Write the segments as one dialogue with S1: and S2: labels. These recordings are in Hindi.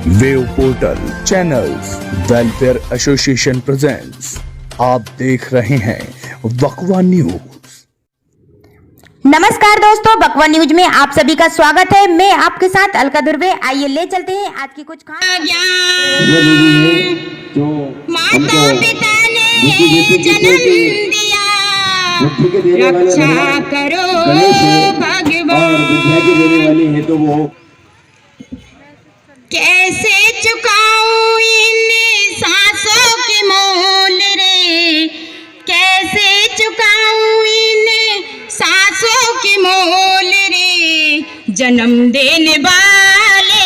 S1: Wave portal channels welfare association presents. आप देख रहे हैं बकवा न्यूज।
S2: नमस्कार दोस्तों, बकवा न्यूज में आप सभी का स्वागत है। मैं आपके साथ अलका दुर्वे। आइए ले चलते हैं आज की कुछ खास
S3: जो माता पिता ने जन्म दिया, रक्षा करो भगवान। और विद्या की देने वाली है तो वो कैसे चुकाऊं इन सांसों के मोल रे, कैसे चुकाऊं इन सांसों के मोल रे, जन्म देने वाले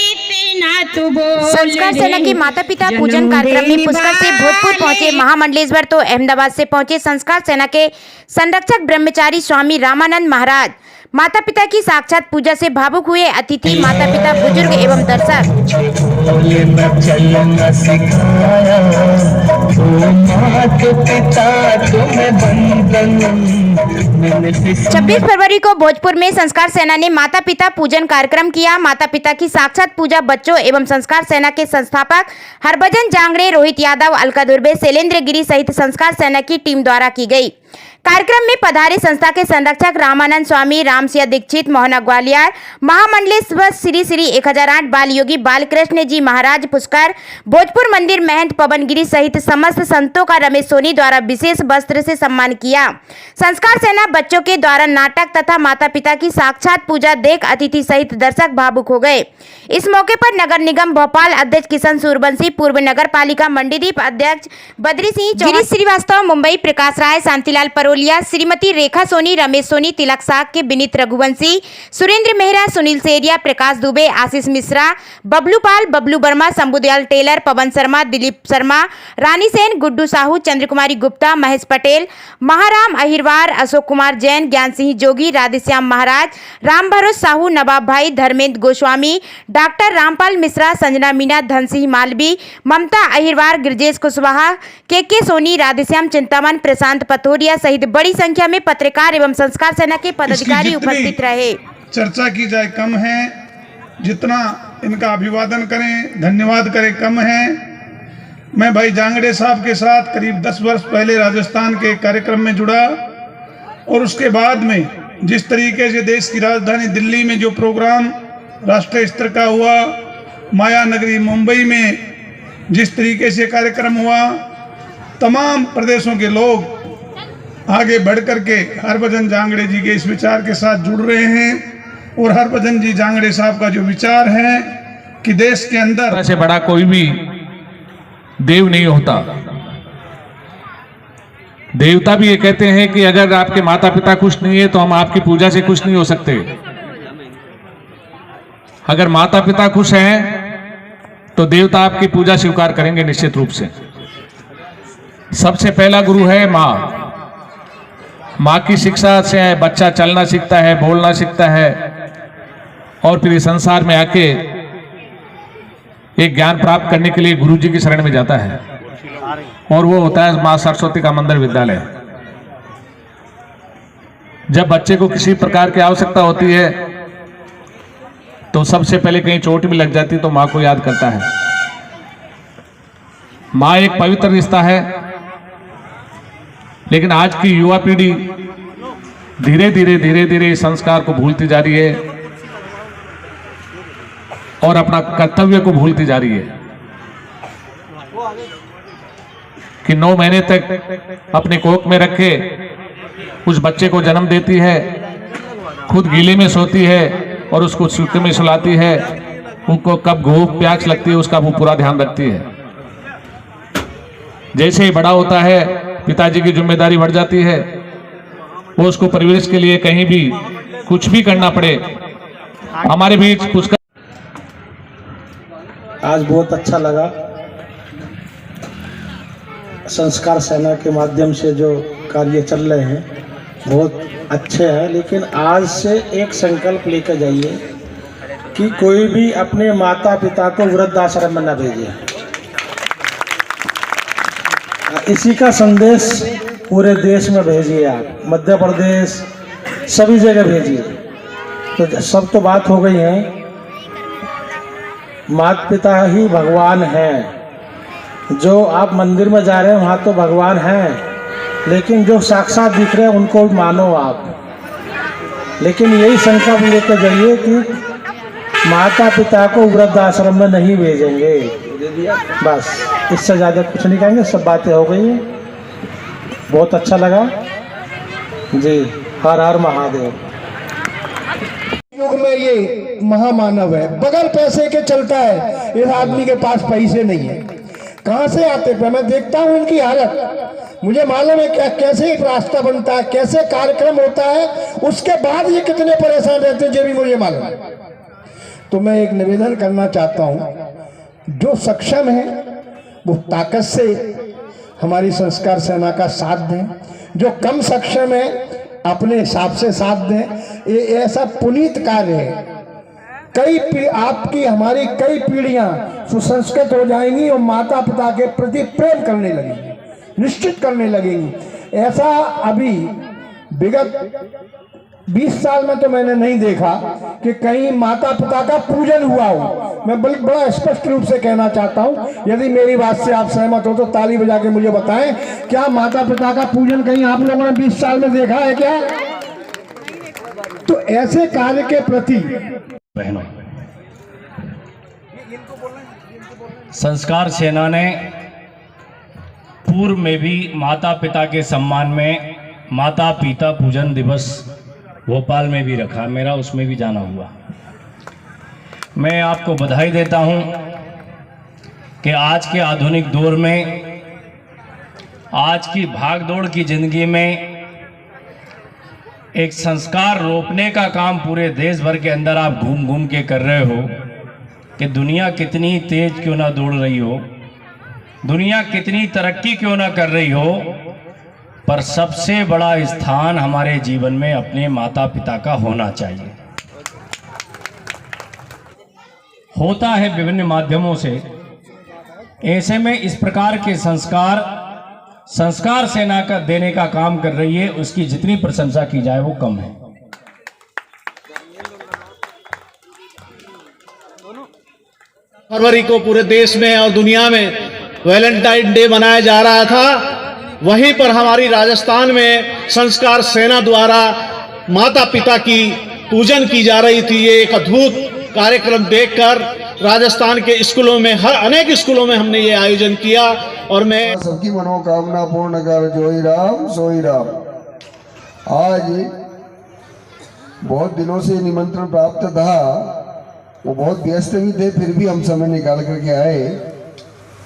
S3: इतना तो बोल।
S2: संस्कार सेना के माता पिता पूजन कार्यक्रम में पुष्कर से भोजपुर पहुंचे महामंडलेश्वर तो अहमदाबाद से पहुंचे संस्कार सेना के संरक्षक ब्रह्मचारी स्वामी रामानंद महाराज। माता पिता की साक्षात पूजा से भावुक हुए अतिथि, माता पिता, बुजुर्ग एवं दर्शक। 26 फरवरी को भोजपुर में संस्कार सेना ने माता पिता पूजन कार्यक्रम किया। माता पिता की साक्षात पूजा बच्चों एवं संस्कार सेना के संस्थापक हरभजन जांगड़े, रोहित यादव, अलका दुर्वे, शैलेंद्र गिरी सहित संस्कार सेना की टीम द्वारा की गई। कार्यक्रम में पधारे संस्था के संरक्षक रामानंद स्वामी, रामसिंह दीक्षित, मोहना ग्वालियर, महामंडलेश्वर श्री श्री 1008 बाल योगी बालकृष्ण जी महाराज, पुष्कर, भोजपुर मंदिर महंत पवन गिरी सहित समस्त संतों का रमेश सोनी द्वारा विशेष वस्त्र से सम्मान किया। संस्कार सेना बच्चों के द्वारा नाटक तथा माता पिता की साक्षात पूजा देख अतिथि सहित दर्शक भावुक हो गए। इस मौके पर नगर निगम भोपाल अध्यक्ष किशन सूर्यवंशी, पूर्व नगर पालिका मंडीदीप अध्यक्ष बद्री सिंह, गिरीश श्रीवास्तव, मुंबई प्रकाश राय, शांतिलाल परोलिया, श्रीमती रेखा सोनी, रमेश सोनी, तिलक साग के विनीत रघुवंशी, सुरेंद्र मेहरा, सुनील सेरिया, प्रकाश दुबे, आशीष मिश्रा, बबलू पाल, बबलू वर्मा, शंभुदयाल टेलर, पवन शर्मा, दिलीप शर्मा, रानी सेन, गुड्डू साहू, चंद्रकुमारी गुप्ता, महेश पटेल, महाराम अहिरवार, अशोक कुमार जैन, ज्ञान सिंह जोगी, राधेश्याम महाराज, राम भरोस साहू, नवाब भाई, धर्मेंद्र गोस्वामी, डॉक्टर रामपाल मिश्रा, संजना मीना, धनसिंह मालवी, ममता अहिरवार, गिरजेश कुशवाहा, के सोनी, राधेश्याम चिंतामन, प्रशांत पथोरिया सहित बड़ी संख्या में पत्रकार एवं संस्कार सेना के पदाधिकारी उपस्थित रहे।
S4: चर्चा की जाए कम है, जितना इनका अभिवादन करें, धन्यवाद करें कम है। मैं भाई जांगड़े साहब के साथ करीब 10 वर्ष पहले राजस्थान के कार्यक्रम में जुड़ा और उसके बाद में जिस तरीके से देश की राजधानी दिल्ली में जो प्रोग्राम राष्ट्रीय स्तर का हुआ, माया नगरी मुंबई में जिस तरीके से कार्यक्रम हुआ, तमाम प्रदेशों के लोग आगे बढ़ करके हरभजन जांगड़े जी के इस विचार के साथ जुड़ रहे हैं। और हरभजन जी जांगड़े साहब का जो विचार है कि देश के अंदर
S5: से बड़ा कोई भी देव नहीं होता। देवता भी ये कहते हैं कि अगर आपके माता पिता खुश नहीं है तो हम आपकी पूजा से खुश नहीं हो सकते। अगर माता पिता खुश हैं तो देवता आपकी पूजा स्वीकार करेंगे निश्चित रूप से। सबसे पहला गुरु है माँ। माँ की शिक्षा से बच्चा चलना सीखता है, बोलना सीखता है और फिर इस संसार में आके एक ज्ञान प्राप्त करने के लिए गुरु जी की शरण में जाता है और वो होता है माँ सरस्वती का मंदिर विद्यालय। जब बच्चे को किसी प्रकार की आवश्यकता होती है तो सबसे पहले कहीं चोट भी लग जाती तो माँ को याद करता है। माँ एक पवित्र रिश्ता है, लेकिन आज की युवा पीढ़ी धीरे धीरे इस संस्कार को भूलती जा रही है और अपना कर्तव्य को भूलती जा रही है कि 9 महीने तक अपने कोख में रखे उस बच्चे को जन्म देती है, खुद गीले में सोती है और उसको सूखे में सुलाती है, उनको कब भूख प्यास लगती है उसका वो पूरा ध्यान रखती है। जैसे ही बड़ा होता है पिताजी की जिम्मेदारी बढ़ जाती है, वो उसको परिवेश के लिए कहीं भी कुछ भी करना पड़े। हमारे बीच पुष्कर
S6: आज बहुत अच्छा लगा। संस्कार सेना के माध्यम से जो कार्य चल रहे हैं बहुत अच्छे हैं, लेकिन आज से एक संकल्प लेकर जाइए कि कोई भी अपने माता पिता को वृद्धाश्रम में न भेजे। इसी का संदेश पूरे देश में भेजिए, आप मध्य प्रदेश सभी जगह भेजिए। तो सब तो बात हो गई है, माता पिता ही भगवान हैं। जो आप मंदिर में जा रहे हैं वहाँ तो भगवान हैं, लेकिन जो साक्षात दिख रहे हैं उनको मानो आप। लेकिन यही संकल्प लेकर जाइए कि माता पिता को वृद्धाश्रम में नहीं भेजेंगे। बस इससे ज़्यादा कुछ नहीं कहेंगे, सब बातें हो गई हैं। बहुत अच्छा लगा जी। हर हर महादेव।
S7: युग में ये महामानव है, बगैर पैसे के चलता है। इस आदमी के पास पैसे नहीं है, कहाँ से आते पे? मैं देखता हूँ इनकी हालत, मुझे मालूम है क्या कैसे एक रास्ता बनता है, कैसे कार्यक्रम होता है, उसके बाद ये कितने परेशान रहते हैं, ये भी मुझे मालूम है। तो मैं एक निवेदन करना चाहता हूँ, जो सक्षम है वो ताकत से हमारी संस्कार सेना का साथ दें, जो कम सक्षम है अपने हिसाब से साथ दें। ये ऐसा पुनीत कार्य है। आपकी हमारी कई पीढ़ियां सुसंस्कृत हो जाएंगी और माता पिता के प्रति प्रेम करने लगेंगी, निश्चित करने लगेंगी। ऐसा अभी विगत 20 साल में तो मैंने नहीं देखा कि कहीं माता पिता का पूजन हुआ हो। मैं बड़ा स्पष्ट रूप से कहना चाहता हूं, यदि मेरी बात से आप सहमत हो तो ताली बजा के मुझे बताएं, क्या माता पिता का पूजन कहीं आप लोगों ने 20 साल में देखा है क्या? तो ऐसे कार्य के प्रति
S8: बहनों, संस्कार सेना ने पूर्व में भी माता पिता के सम्मान में माता पिता पूजन दिवस भोपाल में भी रखा, मेरा उसमें भी जाना हुआ। मैं आपको बधाई देता हूं कि आज के आधुनिक दौर में, आज की भागदौड़ की जिंदगी में एक संस्कार रोपने का काम पूरे देश भर के अंदर आप घूम घूम के कर रहे हो कि दुनिया कितनी तेज क्यों ना दौड़ रही हो, दुनिया कितनी तरक्की क्यों ना कर रही हो, पर सबसे बड़ा स्थान हमारे जीवन में अपने माता पिता का होना चाहिए। होता है विभिन्न माध्यमों से। ऐसे में इस प्रकार के संस्कार सेना का देने का काम कर रही है, उसकी जितनी प्रशंसा की जाए वो कम है।
S9: फरवरी को पूरे देश में और दुनिया में वैलेंटाइन डे मनाया जा रहा था, वहीं पर हमारी राजस्थान में संस्कार सेना द्वारा माता पिता की पूजन की जा रही थी। ये एक अद्भुत कार्यक्रम देखकर राजस्थान के स्कूलों में, हर अनेक स्कूलों में हमने ये आयोजन किया। और मैं
S10: सबकी मनोकामना पूर्ण कर जोई राम सोई राम। आज बहुत दिनों से निमंत्रण प्राप्त था, वो बहुत व्यस्त भी थे, फिर भी हम समय निकाल करके आए।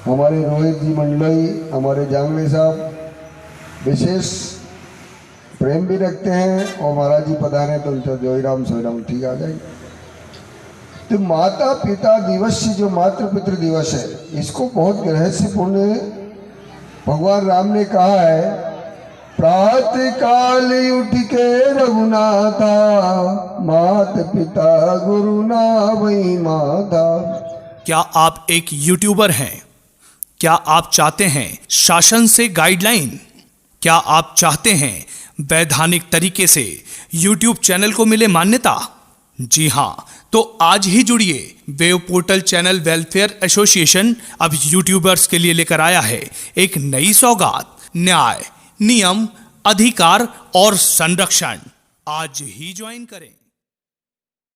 S10: हमारे रोहित जी मंडलोई, हमारे जांगड़े साहब विशेष प्रेम भी रखते हैं, और महाराज जी पधारे तो उनका जोई राम सोई राम ठीक आ जाएगी। तो माता पिता दिवस, जो मातृ पितृ दिवस है, इसको बहुत रहस्यपूर्ण भगवान राम ने कहा है, प्रातः काल उठ के रघुनाथा, मात पिता गुरु ना वही माता।
S11: क्या आप एक यूट्यूबर हैं? क्या आप चाहते हैं शासन से गाइडलाइन? क्या आप चाहते हैं वैधानिक तरीके से यूट्यूब चैनल को मिले मान्यता? जी हाँ, तो आज ही जुड़िए। Web portal channel welfare association अब यूट्यूबर्स के लिए लेकर आया है एक नई सौगात, न्याय, नियम, अधिकार और संरक्षण। आज ही ज्वाइन करें।